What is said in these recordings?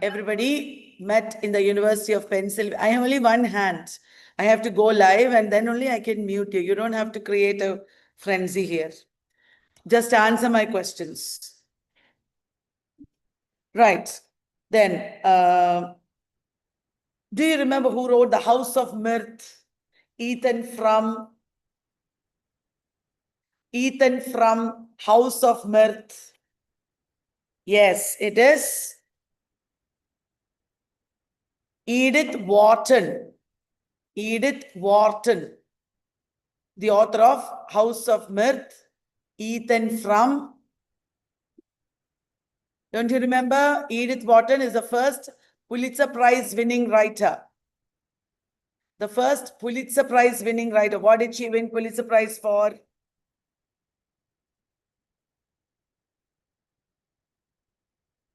everybody met in the University of Pennsylvania. I have only one hand. I have to go live and then only I can mute you. You don't have to create a frenzy here. Just answer my questions. Right. Then, do you remember who wrote The House of Mirth? Ethan from House of Mirth. Yes, it is Edith Wharton. Edith Wharton, the author of House of Mirth. Ethan from. Don't you remember? Edith Wharton is the first Pulitzer Prize winning writer. The first Pulitzer Prize winning writer. What did she win Pulitzer Prize for?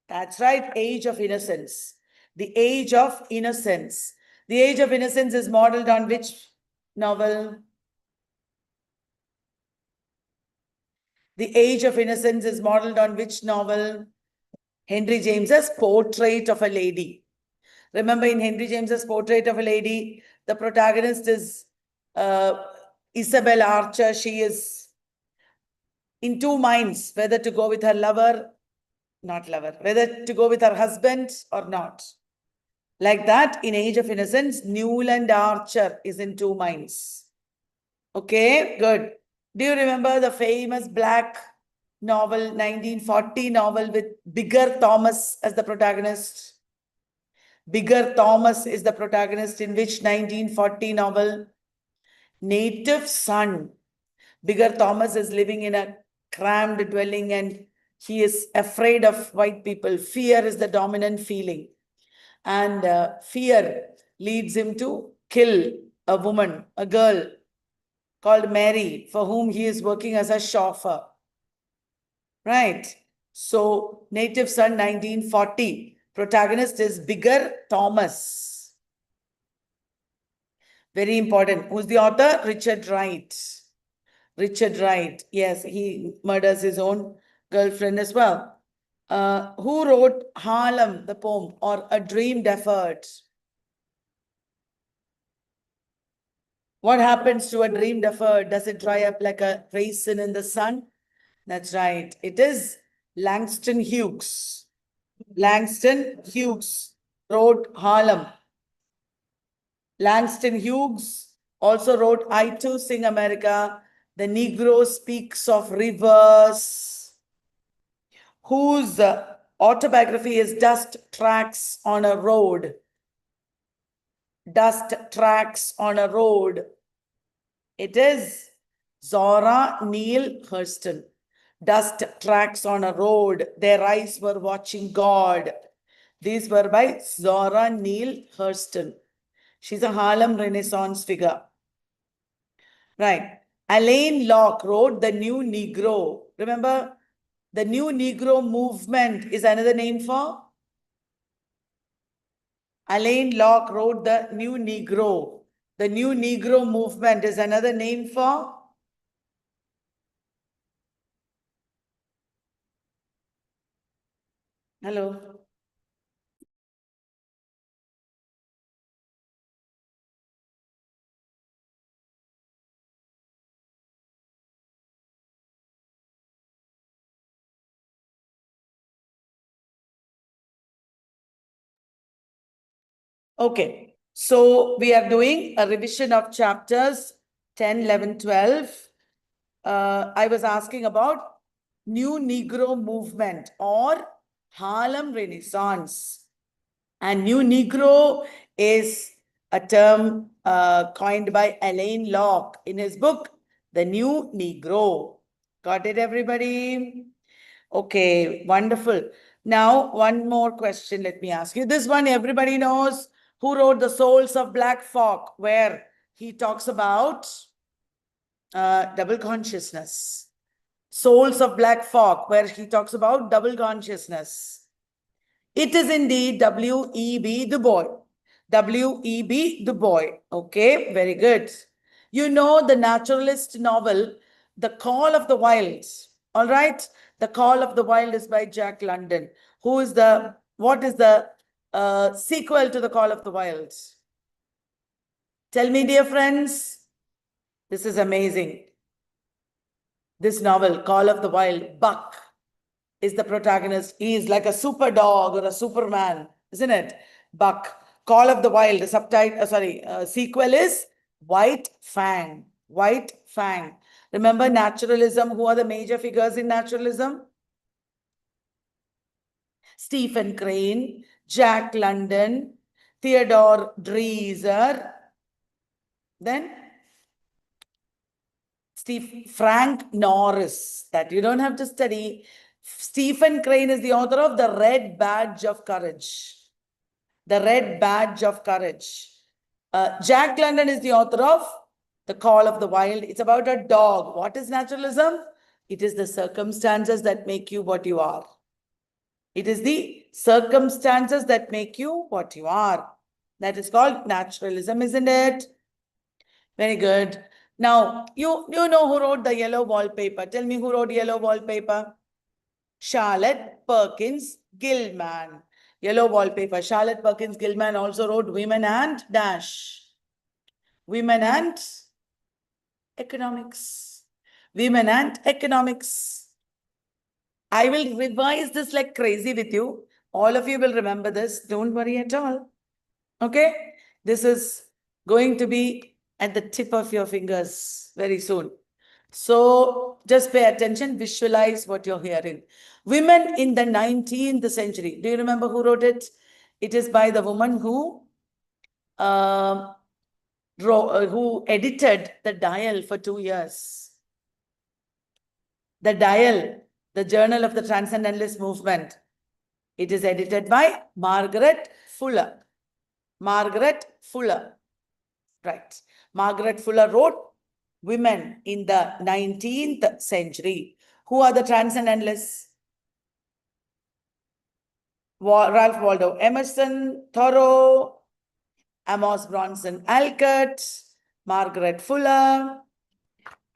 That's right, Age of Innocence. The Age of Innocence. The Age of Innocence is modeled on which novel? The Age of Innocence is modeled on which novel? Henry James's Portrait of a Lady. Remember, in Henry James's Portrait of a Lady, the protagonist is Isabel Archer. She is in two minds, whether to go with her lover, whether to go with her husband or not. Like that, in Age of Innocence, Newland Archer is in two minds. Okay, good. Do you remember the famous black novel, 1940 novel with Bigger Thomas as the protagonist? Bigger Thomas is the protagonist in which 1940 novel? Native Son. Bigger Thomas is living in a crammed dwelling and he is afraid of white people. Fear is the dominant feeling. And fear leads him to kill a woman, a girl called Mary, for whom he is working as a chauffeur. Right. So, Native Son, 1940. Protagonist is Bigger Thomas. Very important. Who's the author? Richard Wright. Richard Wright. Yes, he murders his own girlfriend as well. Who wrote Harlem, the poem, or A Dream Deferred? What happens to a dream deferred? Does it dry up like a raisin in the sun? That's right. It is Langston Hughes. Langston Hughes wrote Harlem. Langston Hughes also wrote I Too Sing America, The Negro Speaks of Rivers, whose autobiography is Dust Tracks on a Road. Dust Tracks on a Road. It is Zora Neale Hurston. Dust Tracks on a Road. Their eyes were watching God. These were by Zora Neale Hurston. She's a Harlem Renaissance figure. Right. Alain Locke wrote The New Negro. Remember, the New Negro movement is another name for? Alain Locke wrote The New Negro. The New Negro movement is another name for? Hello. Okay, so we are doing a revision of chapters 10, 11, 12. I was asking about New Negro movement or Harlem Renaissance. And New Negro is a term coined by Alain Locke in his book, The New Negro. Got it, everybody? Okay, wonderful. Now, one more question let me ask you. This one everybody knows. Who wrote The Souls of Black Folk, where he talks about double consciousness. Souls of Black Folk, where he talks about double consciousness. It is indeed W.E.B. Du Bois. W.E.B. Du Bois. Okay, very good. You know the naturalist novel, The Call of the Wild. All right? The Call of the Wild is by Jack London. What is the sequel to The Call of the Wild? Tell me, dear friends. This is amazing. This novel, Call of the Wild, Buck is the protagonist. He is like a super dog or a superman, isn't it? Buck. Call of the Wild. The subtitle, sequel is White Fang. White Fang. Remember naturalism? Who are the major figures in naturalism? Stephen Crane, Jack London, Theodore Dreiser, then Frank Norris. That you don't have to study. Stephen Crane is the author of The Red Badge of Courage. The Red Badge of Courage. Jack London is the author of The Call of the Wild. It's about a dog. What is naturalism? It is the circumstances that make you what you are. It is the circumstances that make you what you are. That is called naturalism, isn't it? Very good. Now, you know who wrote the yellow wallpaper. Tell me who wrote yellow wallpaper. Charlotte Perkins Gilman. Yellow wallpaper. Charlotte Perkins Gilman also wrote Women and Dash. Women and Economics. Women and Economics. I will revise this like crazy with you. All of you will remember this. Don't worry at all. Okay? This is going to be at the tip of your fingers very soon. So just pay attention, visualize what you're hearing. Women in the 19th century. Do you remember who wrote it? It is by the woman who edited The Dial for 2 years. The Dial, the Journal of the Transcendentalist Movement. It is edited by Margaret Fuller. Margaret Fuller. Right. Margaret Fuller wrote Women in the 19th century. Who are the Transcendentalists? Ralph Waldo Emerson, Thoreau, Amos Bronson Alcott, Margaret Fuller.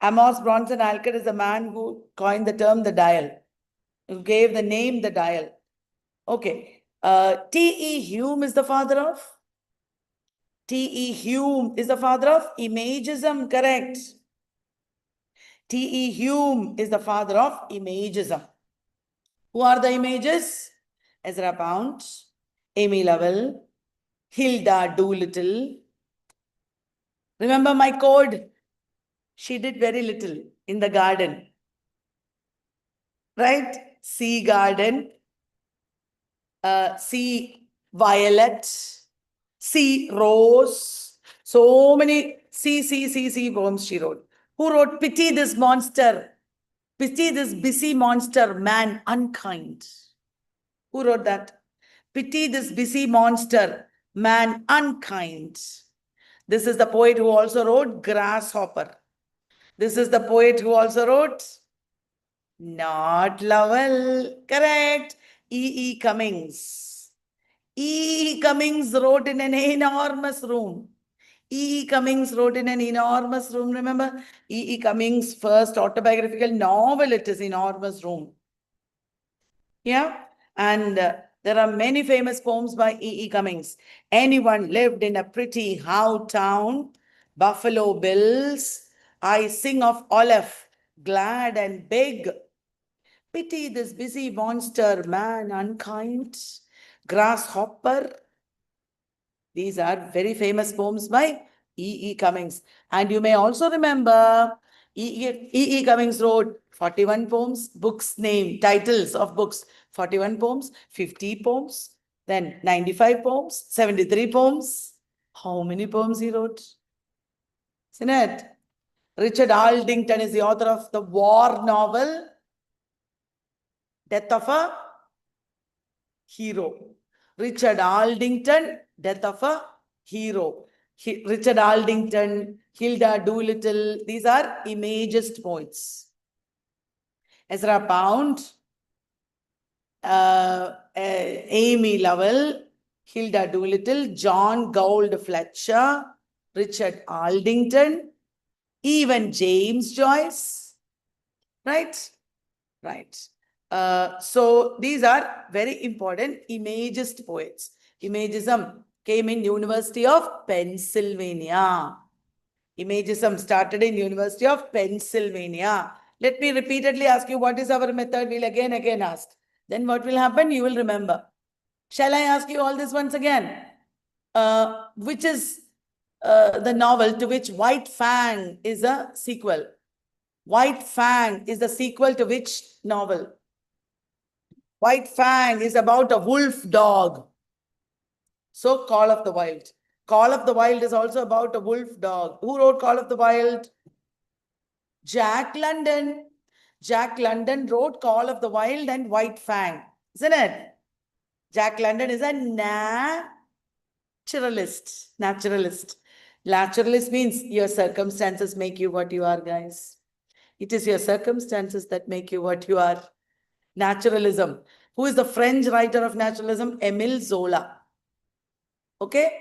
Amos Bronson Alcott is the man who coined the term the dial, who gave the name the dial. Okay. T.E. Hume is the father of? T.E. Hume is the father of Imagism, correct? T.E. Hume is the father of Imagism. Who are the images? Ezra Pound, Amy Lovell, Hilda Doolittle. Remember my code? She did very little in the garden. Right? Sea garden, sea violet, sea rose. So many sea poems she wrote. Who wrote Pity This Monster? Pity this busy monster, man unkind. Who wrote that? Pity this busy monster, man unkind. This is the poet who also wrote Grasshopper. This is the poet who also wrote Not Lovell. Correct. E. Cummings. E. Cummings wrote in an enormous room. E. Cummings wrote in an enormous room. Remember? E. Cummings' first autobiographical novel, it is Enormous Room. Yeah. And there are many famous poems by E. Cummings. Anyone lived in a pretty how town, Buffalo Bills. I sing of Olaf, glad and big. Pity this busy monster, man unkind. Grasshopper. These are very famous poems by E. Cummings. And you may also remember E. Cummings wrote 41 poems, books name, titles of books, 41 poems, 50 poems, then 95 poems, 73 poems. How many poems he wrote? Isn't it? Richard Aldington is the author of the war novel, Death of a Hero. Richard Aldington, Death of a Hero. Richard Aldington, Hilda Doolittle, these are Imagist poets. Ezra Pound, Amy Lovell, Hilda Doolittle, John Gould Fletcher, Richard Aldington, even James Joyce, right? Right. So these are very important Imagist poets. Imagism came in University of Pennsylvania. Imagism started in University of Pennsylvania. Let me repeatedly ask you, what is our method? We'll again ask. Then what will happen? You will remember. Shall I ask you all this once again? Which is the novel to which White Fang is a sequel? White Fang is the sequel to which novel? White Fang is about a wolf dog. So Call of the Wild. Call of the Wild is also about a wolf dog. Who wrote Call of the Wild? Jack London. Jack London wrote Call of the Wild and White Fang, isn't it? Jack London is a naturalist. Naturalist. Naturalist means your circumstances make you what you are, guys. It is your circumstances that make you what you are. Naturalism. Who is the French writer of naturalism? Émile Zola. Okay?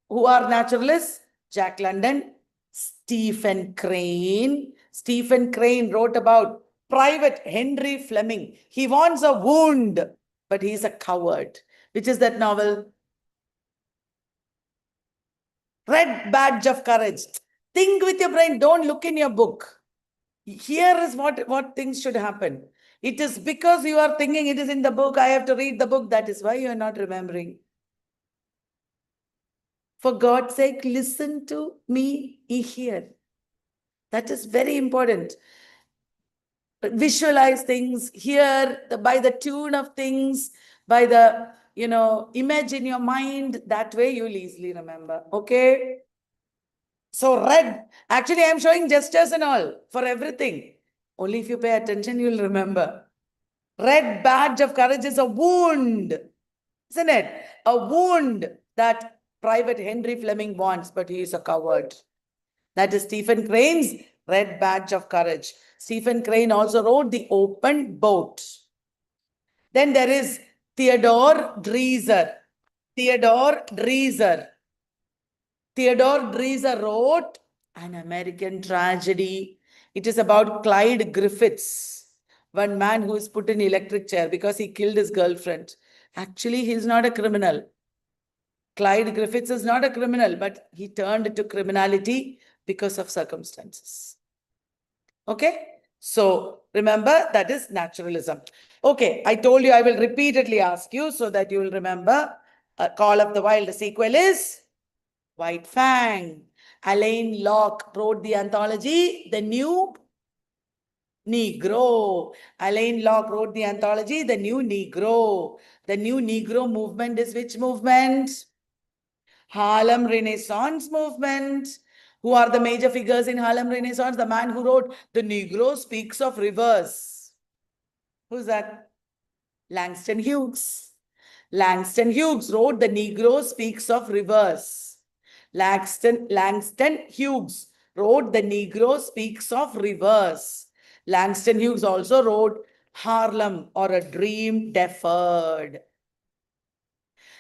Who are naturalists? Jack London, Stephen Crane. Stephen Crane wrote about Private Henry Fleming. He wants a wound, but he's a coward. Which is that novel? Red Badge of Courage. Think with your brain. Don't look in your book. Here is what things should happen. It is because you are thinking it is in the book, I have to read the book. That is why you are not remembering. For God's sake, listen to me here. That is very important. Visualize things, hear by the tune of things, by the, image in your mind. That way you'll easily remember. Okay? So red, actually I'm showing gestures and all for everything. Only if you pay attention, you'll remember. Red Badge of Courage is a wound, isn't it? A wound that Private Henry Fleming wants, but he is a coward. That is Stephen Crane's Red Badge of Courage. Stephen Crane also wrote The Open Boat. Then there is Theodore Dreiser. Theodore Dreiser. Theodore Dreiser wrote An American Tragedy. It is about Clyde Griffiths, one man who is put in electric chair because he killed his girlfriend. Actually, he is not a criminal. Clyde Griffiths is not a criminal, but he turned to criminality because of circumstances. Okay? So, remember, that is naturalism. Okay, I told you I will repeatedly ask you so that you will remember. Call of the Wild, the sequel is White Fang. Alain Locke wrote the anthology, The New Negro. Alain Locke wrote the anthology, The New Negro. The New Negro movement is which movement? Harlem Renaissance movement. Who are the major figures in Harlem Renaissance? The man who wrote The Negro Speaks of Rivers. Who's that? Langston Hughes. Langston Hughes wrote The Negro Speaks of Rivers. Langston Hughes wrote The Negro Speaks of Rivers. Langston Hughes also wrote Harlem or a Dream Deferred.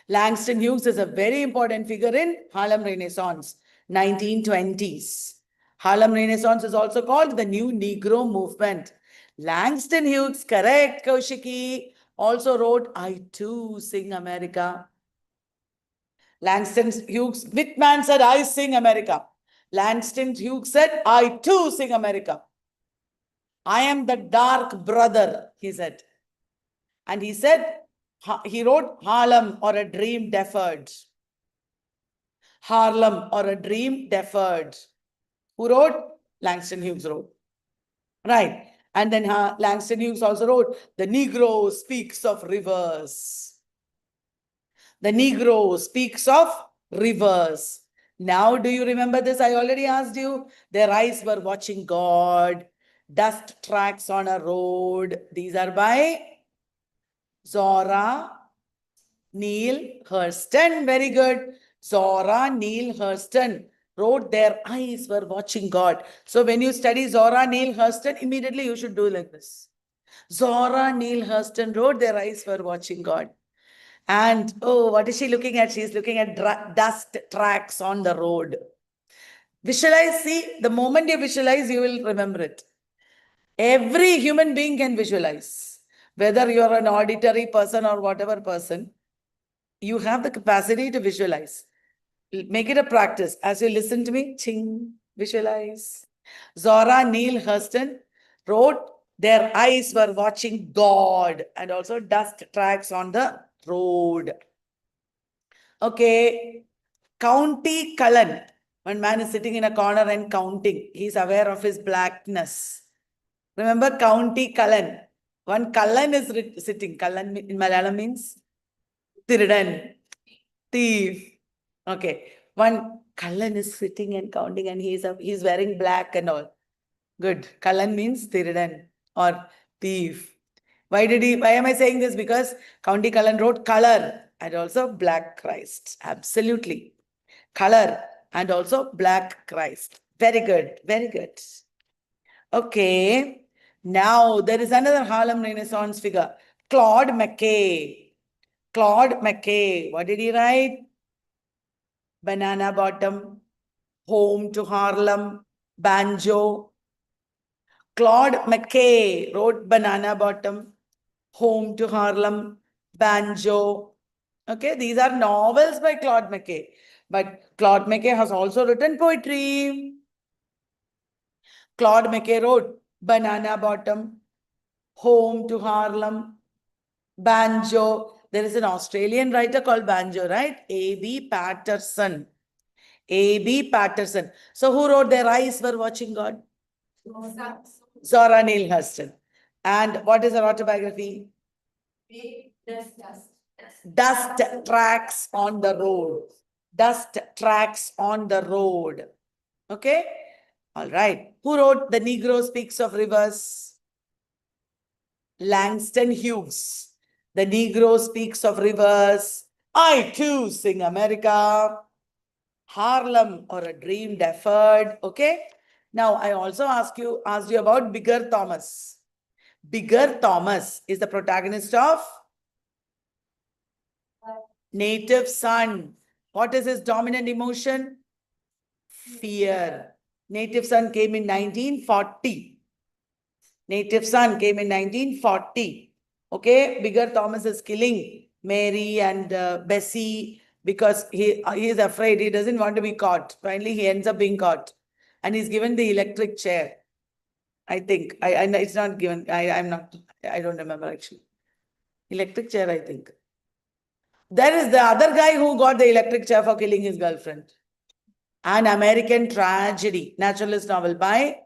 Langston Hughes is a very important figure in Harlem Renaissance, 1920s. Harlem Renaissance is also called the New Negro Movement. Langston Hughes, correct, Kaushiki, also wrote I Too Sing America. Langston Hughes, Whitman said, I sing America. Langston Hughes said, I too sing America. I am the dark brother, he said. And he said, he wrote Harlem or a Dream Deferred. Harlem or a Dream Deferred. Who wrote? Langston Hughes wrote. Right. And then Langston Hughes also wrote, The Negro Speaks of Rivers. The Negro speaks of rivers. Now, do you remember this? I already asked you. Their eyes were watching God. Dust tracks on a road. These are by Zora Neale Hurston. Very good. Zora Neale Hurston wrote Their eyes were watching God. So when you study Zora Neale Hurston, immediately you should do like this. Zora Neale Hurston wrote Their eyes were watching God. And, oh, what is she looking at? She's looking at dust tracks on the road. Visualize, see, the moment you visualize, you will remember it. Every human being can visualize. whether you're an auditory person or whatever person, you have the capacity to visualize. Make it a practice. As you listen to me, ching, visualize. Zora Neale Hurston wrote, their eyes were watching God, and also dust tracks on the road. Okay. County Cullen. One man is sitting in a corner and counting. He's aware of his blackness. Remember County Cullen. One Cullen is sitting. Cullen in Malayalam means Tiridan, thief. Okay. One Cullen is sitting and counting, and he's wearing black and all. Good. Cullen means Tiridan or thief. Why am I saying this? Because County Cullen wrote color and also black Christ. Absolutely. Color and also black Christ. Very good. Very good. Okay. Now there is another Harlem Renaissance figure. Claude McKay. Claude McKay. What did he write? Banana Bottom, Home to Harlem, Banjo. Claude McKay wrote Banana Bottom, Home to Harlem, Banjo. Okay, these are novels by Claude McKay. But Claude McKay has also written poetry. Claude McKay wrote Banana Bottom, Home to Harlem, Banjo. There is an Australian writer called Banjo, right? A.B. Patterson. A.B. Patterson. So who wrote Their Eyes Were Watching God? Zora Neale Hurston. And what is her autobiography? Dust Tracks on the Road. Dust Tracks on the Road. Okay? All right. Who wrote The Negro Speaks of Rivers? Langston Hughes. The Negro Speaks of Rivers. I too sing America. Harlem, or A Dream Deferred. Okay. Now I also asked you about Bigger Thomas. Bigger Thomas is the protagonist of Native Son. What is his dominant emotion? Fear. Native Son came in 1940. Native Son came in 1940. Okay, Bigger Thomas is killing Mary and Bessie because he is afraid. He doesn't want to be caught. Finally, he ends up being caught. And he's given the electric chair. I think. I it's not given. I don't remember actually. Electric chair, I think. There is the other guy who got the electric chair for killing his girlfriend. An American Tragedy, naturalist novel by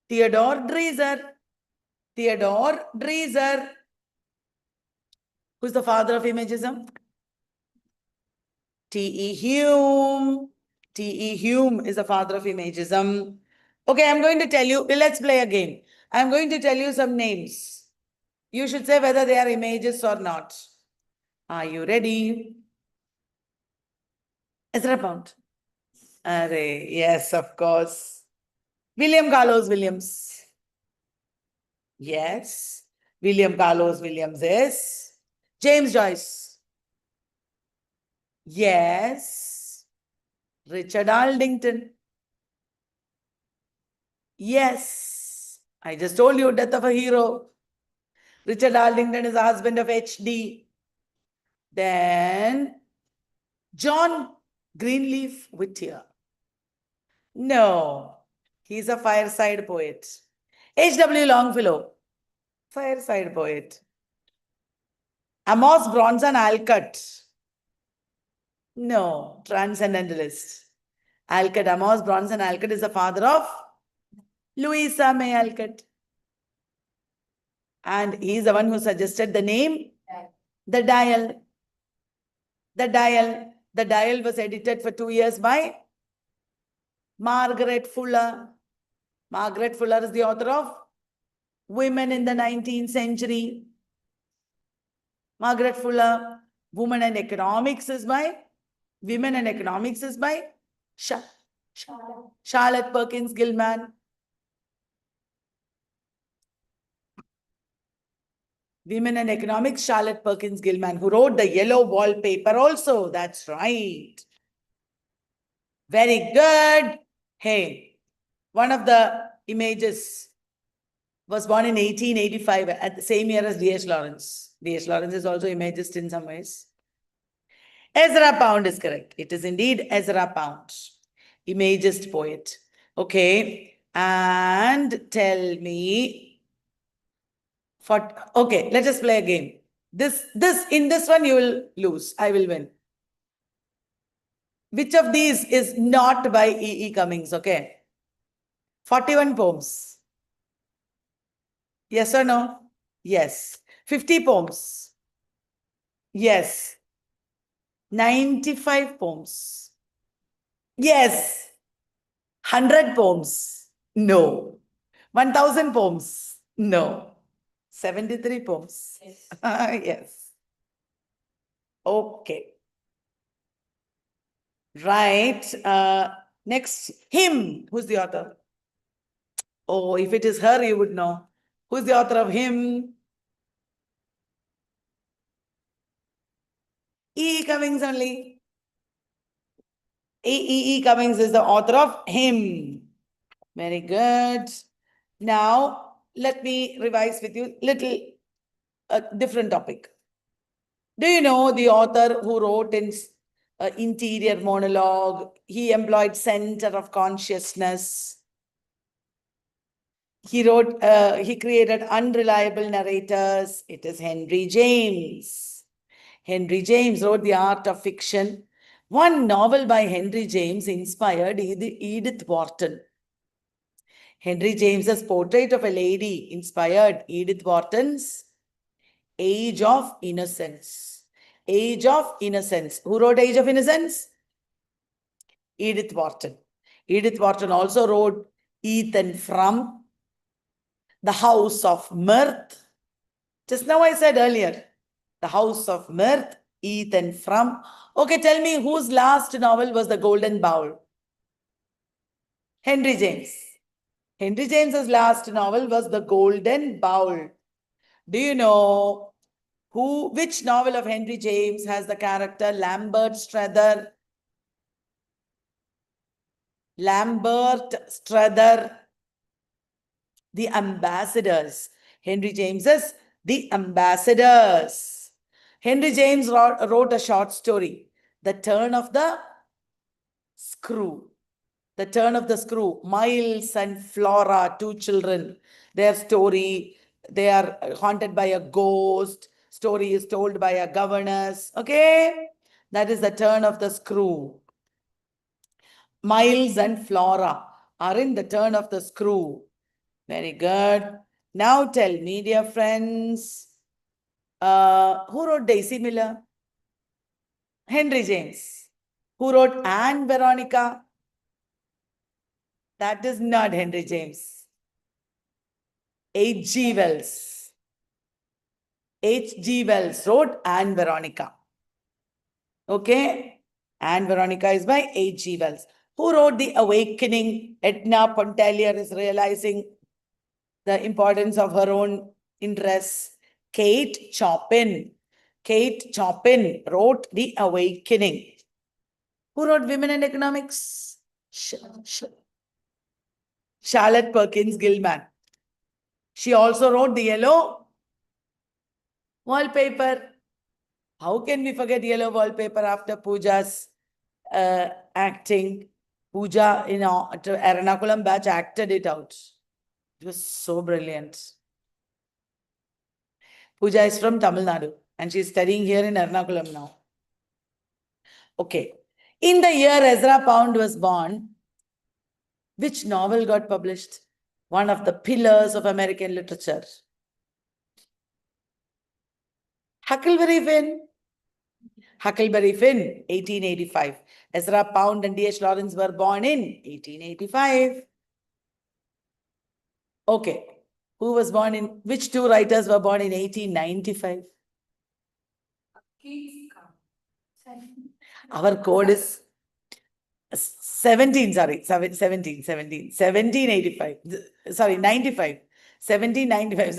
Theodore Dreiser. Theodore Dreiser. Who's the father of Imagism? T.E. Hume. T.E. Hume is the father of Imagism. Okay, I'm going to tell you, let's play a game. I'm going to tell you some names. You should say whether they are images or not. Are you ready? Ezra Pound. Yes, of course. William Carlos Williams. Yes. William Carlos Williams is. James Joyce. Yes. Richard Aldington. Yes. I just told you, Death of a Hero. Richard Aldington is the husband of H.D. Then John Greenleaf Whittier. No, he's a fireside poet. H.W. Longfellow, fireside poet. Amos Bronson Alcott. No, transcendentalist. Amos Bronson Alcott is the father of Louisa May Alcott. And he's the one who suggested the name, The Dial. The Dial. The Dial was edited for 2 years by Margaret Fuller. Margaret Fuller is the author of Women in the 19th Century. Margaret Fuller. Women and Economics is by Charlotte Perkins Gilman. Women and Economics, Charlotte Perkins Gilman, who wrote The Yellow Wallpaper also. That's right. Very good. Hey, one of the images was born in 1885 at the same year as D.H. Lawrence. D.H. Lawrence is also Imagist in some ways. Ezra Pound is correct. It is indeed Ezra Pound, Imagist poet. Okay. And tell me, okay, let us play a game. In this one you will lose. I will win. Which of these is not by E. Cummings? Okay. 41 poems. Yes or no? Yes. 50 poems. Yes. 95 poems. Yes. 100 poems. No. 1000 poems. No. 73 poems. Yes. Yes. Okay. Right. Next, him. Who's the author? Oh, if it is her, you would know. Who's the author of him? E. Cummings only. E. Cummings is the author of him. Very good. Now, let me revise with you little different topic. Do you know the author who wrote in interior monologue? He employed center of consciousness. He created unreliable narrators. It is Henry James. Henry James wrote The Art of Fiction. One novel by Henry James inspired Edith Wharton. Henry James's Portrait of a Lady inspired Edith Wharton's Age of Innocence. Age of Innocence. Who wrote Age of Innocence? Edith Wharton. Edith Wharton also wrote Ethan Frome, The House of Mirth. Just now I said earlier, The House of Mirth, Ethan Frome. Okay, tell me whose last novel was The Golden Bowl? Henry James. Henry James's last novel was The Golden Bowl. Do you know which novel of Henry James has the character Lambert Strother? Lambert Strother. The Ambassadors. Henry James's The Ambassadors. Henry James wrote a short story, The Turn of the Screw. The Turn of the Screw. Miles and Flora, two children. Their story, they are haunted by a ghost. Story is told by a governess. Okay? That is The Turn of the Screw. Miles and Flora are in The Turn of the Screw. Very good. Now tell me, dear friends, who wrote Daisy Miller? Henry James. Who wrote Anne Veronica? That is not Henry James. H.G. Wells. H.G. Wells wrote Anne Veronica. Okay? Anne Veronica is by H.G. Wells. Who wrote The Awakening? Edna Pontellier is realizing the importance of her own interests. Kate Chopin. Kate Chopin wrote The Awakening. Who wrote Women and Economics? Charlotte Perkins Gilman. She also wrote The Yellow Wallpaper. How can we forget Yellow Wallpaper after Pooja's acting? Pooja, Ernakulam batch acted it out. It was so brilliant. Pooja is from Tamil Nadu and she's studying here in Ernakulam now. Okay. In the year Ezra Pound was born, which novel got published? One of the pillars of American literature. Huckleberry Finn. Huckleberry Finn, 1885. Ezra Pound and D.H. Lawrence were born in 1885. Okay. Which two writers were born in 1895? Our code is 1785. Sorry, 95. 1795.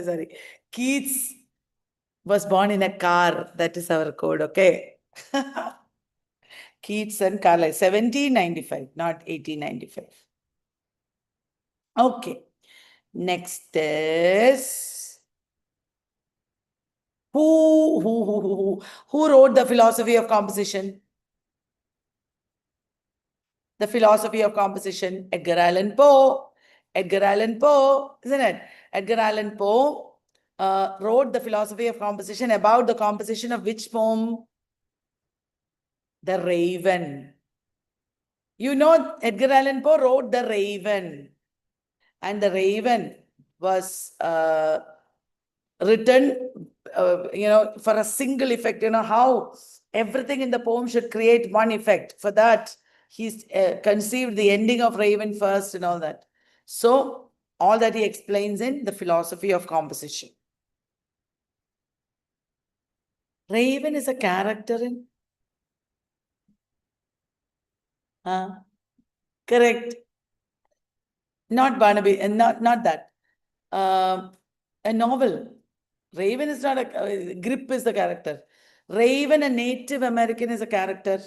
Sorry. Keats was born in a car. That is our code, okay? Keats and Carlyle, 1795, not 1895. Okay. Next is who wrote the philosophy of composition? The philosophy of composition, Edgar Allan Poe. Edgar Allan Poe, isn't it? Edgar Allan Poe wrote the philosophy of composition about the composition of which poem? The Raven. You know, Edgar Allan Poe wrote The Raven, and The Raven was written, for a single effect. You know how everything in the poem should create one effect. For that, he's conceived the ending of Raven first and all that. So, all that he explains in the philosophy of composition. Raven is a character in? Correct. Not Barnaby, and not that. A novel. Raven is not a, Grip is the character. Raven, a Native American, is a character.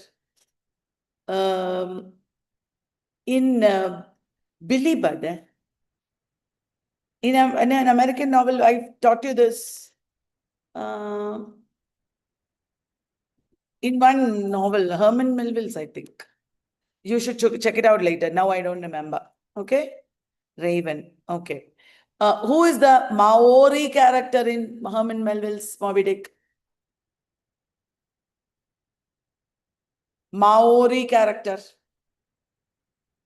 In Billy Budd, in an American novel, I taught you this. In one novel, Herman Melville's, I think. You should check it out later. Now I don't remember. Okay? Raven. Okay. Who is the Maori character in Herman Melville's Moby Dick? Maori character.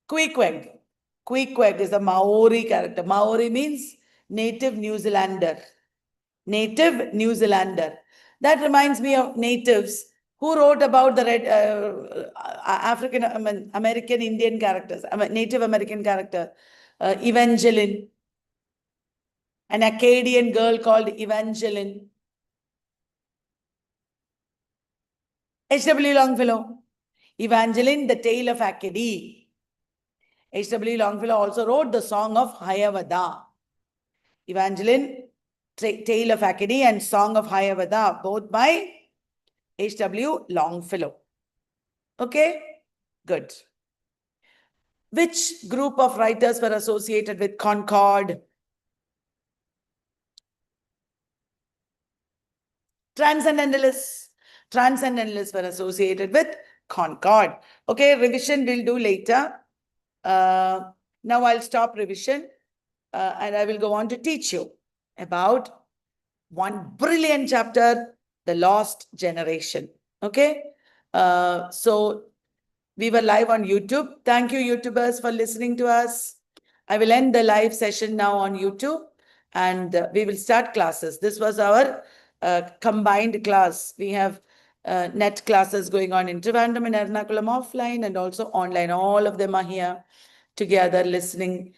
Queequeg. Queequeg is a Maori character. Maori means native New Zealander. Native New Zealander. That reminds me of natives. Who wrote about the African American Indian characters? Native American character. Evangeline. An Acadian girl called Evangeline. H.W. Longfellow. Evangeline, the Tale of Acadie. H.W. Longfellow also wrote the Song of Hayavada. Evangeline, Tale of Acadie and Song of Hayavada, both by H.W. Longfellow. Okay, good. Which group of writers were associated with Concord? Transcendentalists. Transcendentalists were associated with Concord. Okay, revision we'll do later. Now I'll stop revision and I will go on to teach you about one brilliant chapter, The Lost Generation. Okay, so we were live on YouTube. Thank you, YouTubers, for listening to us. I will end the live session now on YouTube and we will start classes. This was our combined class. We have net classes going on in Trivandrum and Ernakulam offline and also online. All of them are here together listening